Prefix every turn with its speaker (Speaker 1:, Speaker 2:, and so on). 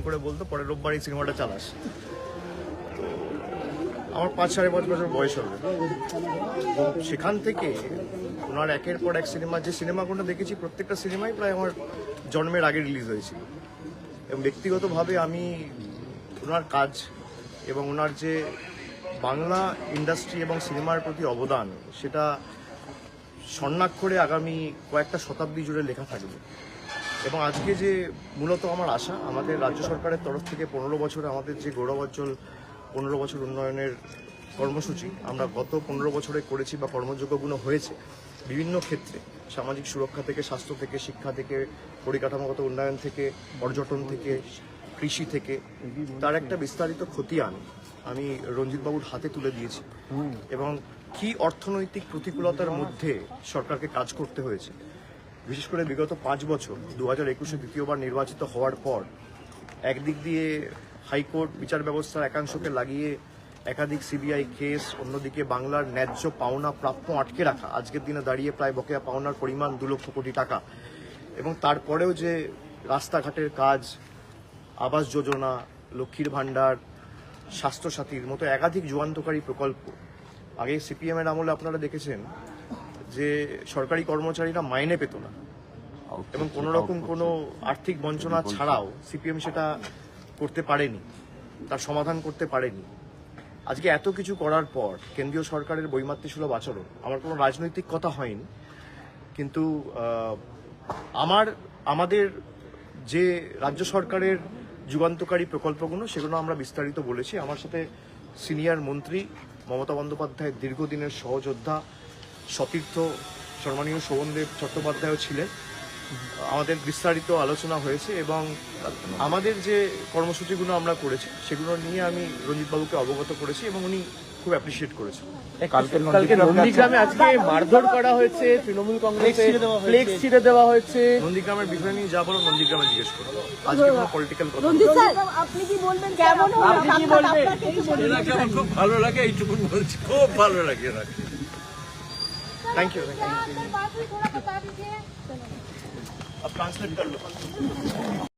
Speaker 1: করে বলতো পরের রোববার এই সিনেমাটা চালাস। আমার 5-5.5 বছর বয়স হবে। সেখান থেকে ওনার একের পর এক সিনেমা, যে সিনেমাগুলো দেখেছি প্রত্যেকটা সিনেমাই প্রায় আমার জন্মের আগে রিলিজ হয়েছিল। এবং ব্যক্তিগতভাবে আমি ওনার কাজ এবং ওনার যে বাংলা ইন্ডাস্ট্রি এবং সিনেমার প্রতি অবদান, সেটা স্বর্ণাক্ষরে আগামী কয়েকটা শতাব্দী জুড়ে লেখা থাকবে। এবং আজকে যে মূলত আমার আশা, আমাদের রাজ্য সরকারের তরফ থেকে 15 বছরে আমাদের যে গৌরবোজ্জ্বল 15 বছর উন্নয়নের কর্মসূচি আমরা গত 15 বছরে করেছি বা কর্মযোগ্যগুলো হয়েছে বিভিন্ন ক্ষেত্রে, সামাজিক সুরক্ষা থেকে, স্বাস্থ্য থেকে, শিক্ষা থেকে, পরিকাঠামোগত উন্নয়ন থেকে, পর্যটন থেকে, কৃষি থেকে, তার একটা বিস্তারিত খতিয়ান আমি রঞ্জিতবাবুর হাতে তুলে দিয়েছি। এবং কি অর্থনৈতিক প্রতিকূলতার মধ্যে সরকারকে কাজ করতে হয়েছে, বিশেষ করে বিগত 5 বছর 2021-এ দ্বিতীয়বার নির্বাচিত হওয়ার পর একদিক দিয়ে হাইকোর্ট বিচার ব্যবস্থার একাংশকে লাগিয়ে একাধিক সিবিআই কেস, অন্যদিকে বাংলার ন্যায্য পাওনা প্রাপ্য আটকে রাখা, আজকের দিনে দাঁড়িয়ে প্রায় বকেয়া পাওনার পরিমাণ 2 লক্ষ কোটি টাকা। এবং তারপরেও যে রাস্তাঘাটের কাজ, আবাস যোজনা, লক্ষ্মীর ভাণ্ডার, স্বাস্থ্যসাথীর মতো একাধিক যুগান্তকারী প্রকল্প। আগে সিপিএমের আমলে আপনারা দেখেছেন যে সরকারি কর্মচারীরা মাইনে পেত না এবং কোনো রকম কোনো আর্থিক বঞ্চনা ছাড়াও সিপিএম সেটা করতে পারেনি, তার সমাধান করতে পারেনি। আজকে এত কিছু করার পর কেন্দ্রীয় সরকারের বৈমাতৃসুলভ আচরণ, আমার কোনো রাজনৈতিক কথা হয়নি, কিন্তু আমাদের যে রাজ্য সরকারের যুগান্তকারী প্রকল্পগুলো সেগুলো আমরা বিস্তারিত বলেছি। আমার সাথে সিনিয়র মন্ত্রী মমতা বন্দ্যোপাধ্যায়ের দীর্ঘদিনের সহযোদ্ধা সতীর্থ সম্মানীয় শোভনদেব চট্টোপাধ্যায়ও ছিলেন। আমাদের বিস্তারিত আলোচনা হয়েছে এবং আমাদের যে কর্মসূচিগুলো আমরা করেছি সেগুলো নিয়ে আমি রঞ্জিতবাবুকে অবগত করেছি এবং উনি খুব অ্যাপ্রিসিয়েট করেছেন।
Speaker 2: কালকে নন্দীগ্রামে আজকে মারধর করা হয়েছে, তৃণমূল কংগ্রেসে ফ্লেক্স ছিঁড়ে দেওয়া হয়েছে।
Speaker 1: নন্দীগ্রামের বিষয় নিয়ে যা বলো নন্দীগ্রামে জিজ্ঞেস করো, আজকে কোনো পলিটিক্যাল কথা
Speaker 3: আপনি কি বলবেন? কেমন
Speaker 4: খুব ভালো লাগে, এইটুকুন বলছি, খুব ভালো লাগে।
Speaker 1: Thank you. अब ट्रांसलेट कर लो।